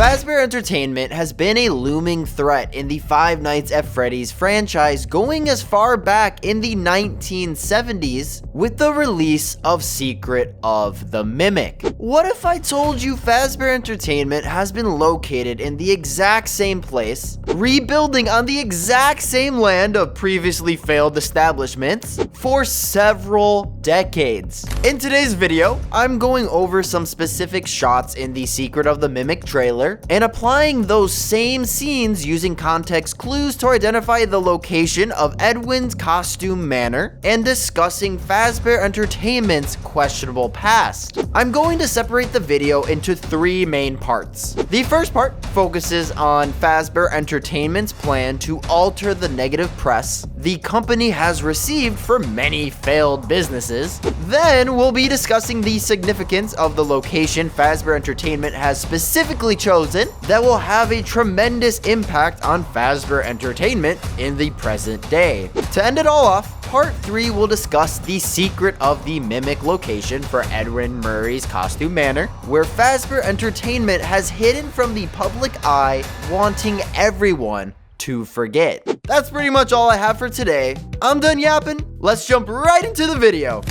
Fazbear Entertainment has been a looming threat in the Five Nights at Freddy's franchise going as far back in the 1970s with the release of Secret of the Mimic. What if I told you Fazbear Entertainment has been located in the exact same place, rebuilding on the exact same land of previously failed establishments for several decades? In today's video, I'm going over some specific shots in the Secret of the Mimic trailer and applying those same scenes using context clues to identify the location of Edwin's costume Manor and discussing Fazbear Entertainment's questionable past. I'm going to separate the video into three main parts. The first part focuses on Fazbear Entertainment's plan to alter the negative press the company has received for many failed businesses. Then we'll be discussing the significance of the location Fazbear Entertainment has specifically chosen that will have a tremendous impact on Fazbear Entertainment in the present day. To end it all off, Part 3 will discuss the Secret of the Mimic location for Edwin Murray's costume Manor, where Fazbear Entertainment has hidden from the public eye, wanting everyone to forget. That's pretty much all I have for today. I'm done yapping. Let's jump right into the video.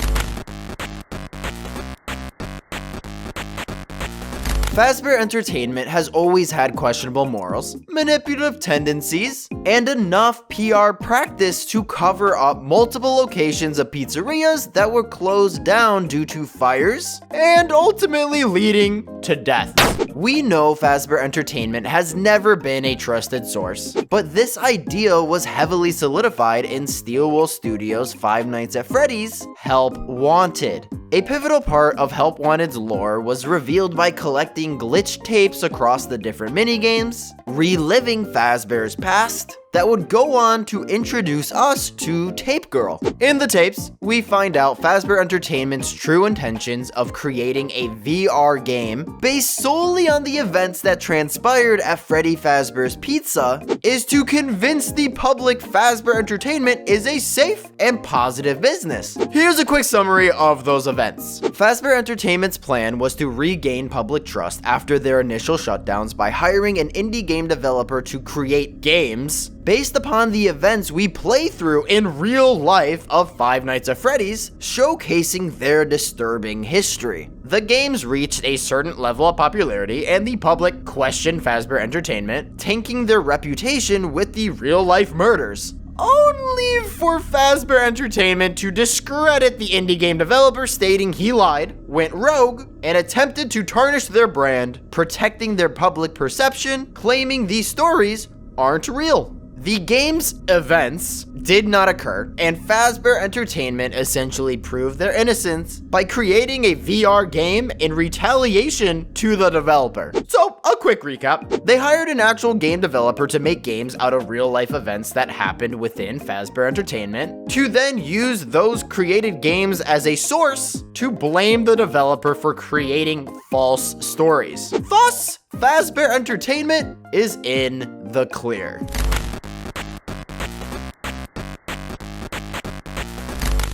Fazbear Entertainment has always had questionable morals, manipulative tendencies, and enough PR practice to cover up multiple locations of pizzerias that were closed down due to fires and ultimately leading to death. We know Fazbear Entertainment has never been a trusted source, but this idea was heavily solidified in Steelwool Studios' Five Nights at Freddy's Help Wanted. A pivotal part of Help Wanted's lore was revealed by collecting glitch tapes across the different minigames, reliving Fazbear's past, that would go on to introduce us to Tape Girl. In the tapes, we find out Fazbear Entertainment's true intentions of creating a VR game based solely on the events that transpired at Freddy Fazbear's Pizza is to convince the public Fazbear Entertainment is a safe and positive business. Here's a quick summary of those events. Fazbear Entertainment's plan was to regain public trust after their initial shutdowns by hiring an indie game developer to create games based upon the events we play through in real life of Five Nights at Freddy's, showcasing their disturbing history. The games reached a certain level of popularity and the public questioned Fazbear Entertainment, tanking their reputation with the real-life murders, only for Fazbear Entertainment to discredit the indie game developer, stating he lied, went rogue, and attempted to tarnish their brand, protecting their public perception, claiming these stories aren't real. The game's events did not occur, and Fazbear Entertainment essentially proved their innocence by creating a VR game in retaliation to the developer. So, a quick recap. They hired an actual game developer to make games out of real-life events that happened within Fazbear Entertainment, to then use those created games as a source to blame the developer for creating false stories. Thus, Fazbear Entertainment is in the clear.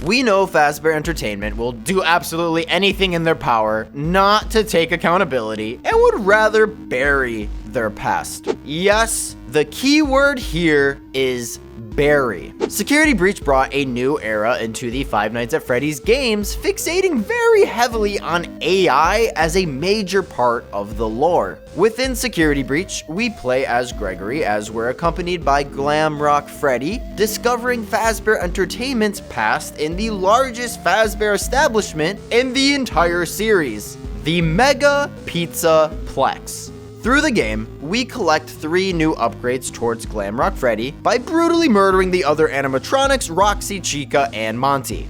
We know Fazbear Entertainment will do absolutely anything in their power not to take accountability and would rather bury their past. Yes, the key word here is bury. Security Breach brought a new era into the Five Nights at Freddy's games, fixating very heavily on AI as a major part of the lore. Within Security Breach, we play as Gregory as we're accompanied by Glam Rock Freddy, discovering Fazbear Entertainment's past in the largest Fazbear establishment in the entire series, the Mega Pizza Plex. Through the game, we collect 3 new upgrades towards Glam Rock Freddy by brutally murdering the other animatronics Roxy, Chica, and Monty.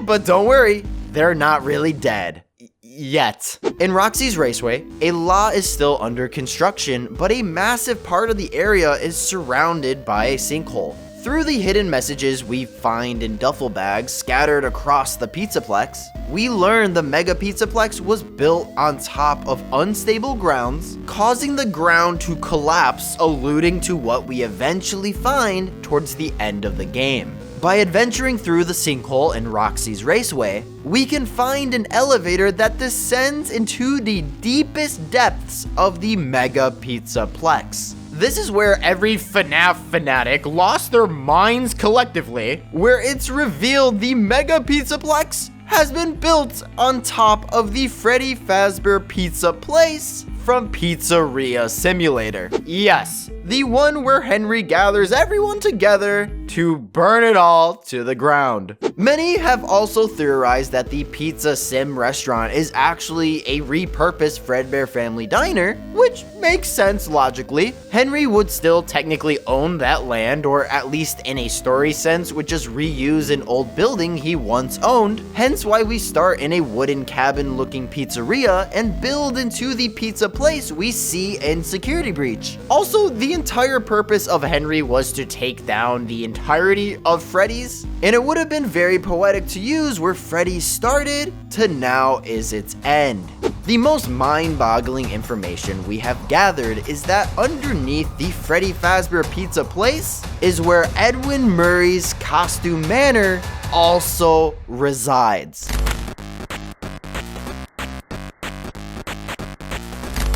But don't worry, they're not really dead. Yet. In Roxy's Raceway, a law is still under construction, but a massive part of the area is surrounded by a sinkhole. Through the hidden messages we find in duffel bags scattered across the Pizzaplex, we learn the Mega Pizzaplex was built on top of unstable grounds, causing the ground to collapse, alluding to what we eventually find towards the end of the game. By adventuring through the sinkhole in Roxy's Raceway, we can find an elevator that descends into the deepest depths of the Mega Pizzaplex. This is where every FNAF fanatic lost their minds collectively, where it's revealed the Mega Pizzaplex has been built on top of the Freddy Fazbear Pizza Place from Pizzeria Simulator. Yes, the one where Henry gathers everyone together to burn it all to the ground. Many have also theorized that the Pizza Sim restaurant is actually a repurposed Fredbear Family Diner, which makes sense logically. Henry would still technically own that land, or at least in a story sense would just reuse an old building he once owned, hence why we start in a wooden cabin looking pizzeria and build into the pizza place we see in Security Breach. Also, the entire purpose of Henry was to take down the entirety of Freddy's, and it would have been very poetic to use where Freddy started to now is its end. The most mind-boggling information we have gathered is that underneath the Freddy Fazbear Pizza Place is where Edwin Murray's costume Manor also resides.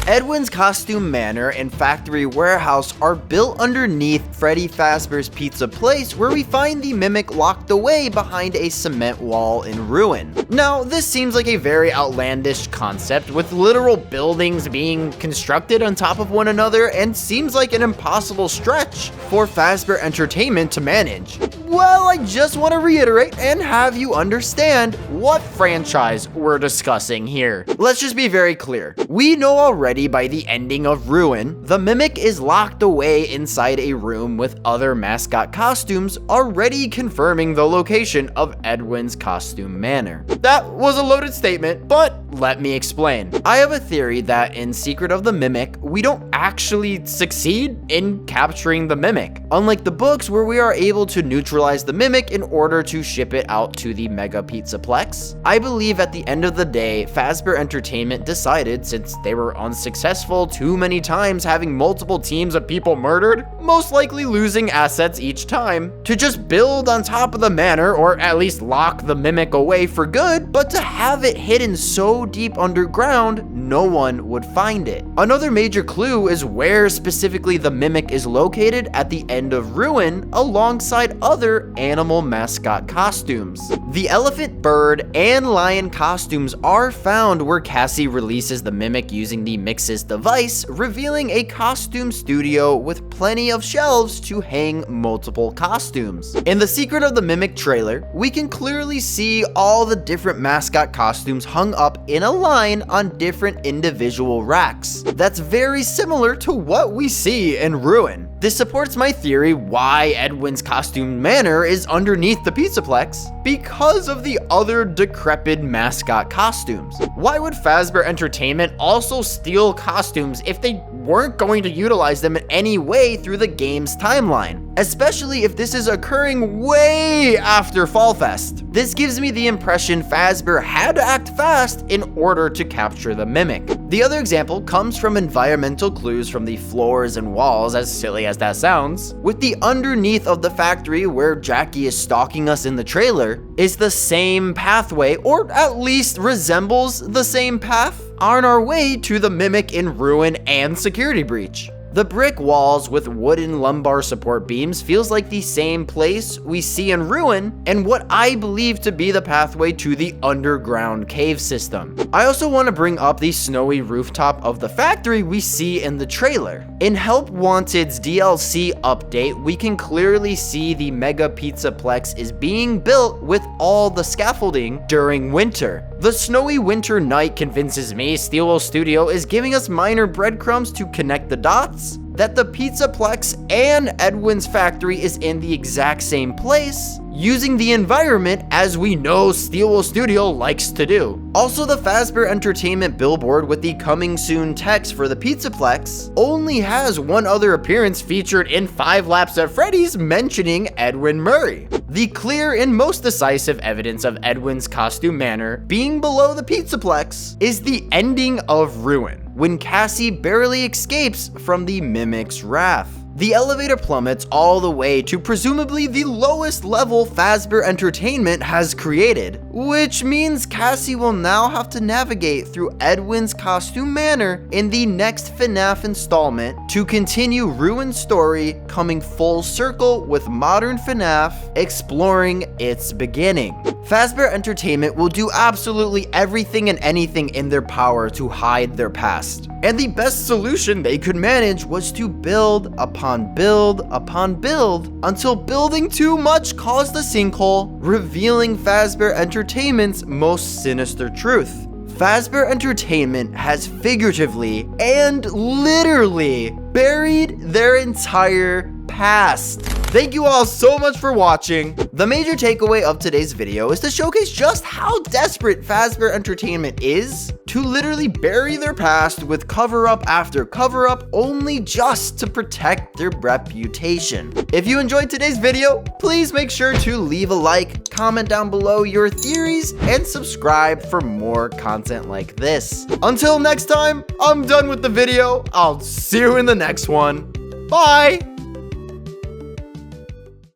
Edwin's costume Manor and factory warehouse are built underneath Freddy Fazbear's Pizza Place, where we find the mimic locked away behind a cement wall in ruin. Now, this seems like a very outlandish concept, with literal buildings being constructed on top of one another, and seems like an impossible stretch for Fazbear Entertainment to manage. Well, I just want to reiterate and have you understand what franchise we're discussing here. Let's just be very clear. We know already by the ending of Ruin, the mimic is locked away inside a room with other mascot costumes, already confirming the location of Edwin's costume Manor. That was a loaded statement, but let me explain. I have a theory that in Secret of the Mimic, we don't actually succeed in capturing the mimic, unlike the books where we are able to neutralize the mimic in order to ship it out to the Mega Pizzaplex. I believe at the end of the day, Fazbear Entertainment decided, since they were unsuccessful too many times having multiple teams of people murdered, most likely losing assets each time, to just build on top of the manor, or at least lock the mimic away for good, but to have it hidden so deep underground, no one would find it. Another major clue is where specifically the mimic is located at the end of Ruin, alongside other animal mascot costumes. The elephant, bird, and lion costumes are found where Cassie releases the mimic using the Mixes device, revealing a costume studio with plenty of shelves to hang multiple costumes. In the Secret of the Mimic trailer, we can clearly see all the different mascot costumes hung up in a line on different individual racks. That's very similar to what we see in Ruin. This supports my theory why Edwin's costume Manor is underneath the Pizzaplex, because of the other decrepit mascot costumes. Why would Fazbear Entertainment also steal costumes if they weren't going to utilize them in any way through the game's timeline? Especially if this is occurring way after Fall Fest. This gives me the impression Fazbear had to act fast in order to capture the mimic. The other example comes from environmental clues from the floors and walls, as silly as that sounds, with the underneath of the factory where Jackie is stalking us in the trailer is the same pathway, or at least resembles the same path, on our way to the mimic in Ruin and Security Breach. The brick walls with wooden lumbar support beams feels like the same place we see in Ruin, and what I believe to be the pathway to the underground cave system. I also want to bring up the snowy rooftop of the factory we see in the trailer. In Help Wanted's DLC update, we can clearly see the Mega Pizzaplex is being built with all the scaffolding during winter. The snowy winter night convinces me Steelwell Studio is giving us minor breadcrumbs to connect the dots, that the Pizzaplex and Edwin's factory is in the exact same place, using the environment as we know Steelwell Studio likes to do. Also, the Fazbear Entertainment billboard with the coming soon text for the Pizzaplex only has one other appearance featured in 5 Laps at Freddy's mentioning Edwin Murray. The clear and most decisive evidence of Edwin's costume Manor being below the Pizzaplex is the ending of Ruin, when Cassie barely escapes from the mimic's wrath. The elevator plummets all the way to presumably the lowest level Fazbear Entertainment has created, which means Cassie will now have to navigate through Edwin's costume Manor in the next FNAF installment to continue Ruin's story coming full circle with modern FNAF exploring its beginning. Fazbear Entertainment will do absolutely everything and anything in their power to hide their past. And the best solution they could manage was to build upon build upon build until building too much caused a sinkhole, revealing Fazbear Entertainment's most sinister truth. Fazbear Entertainment has figuratively and literally buried their entire past. Thank you all so much for watching. The major takeaway of today's video is to showcase just how desperate Fazbear Entertainment is to literally bury their past with cover-up after cover-up only just to protect their reputation. If you enjoyed today's video, please make sure to leave a like, comment down below your theories, and subscribe for more content like this. Until next time, I'm done with the video. I'll see you in the next one. Bye!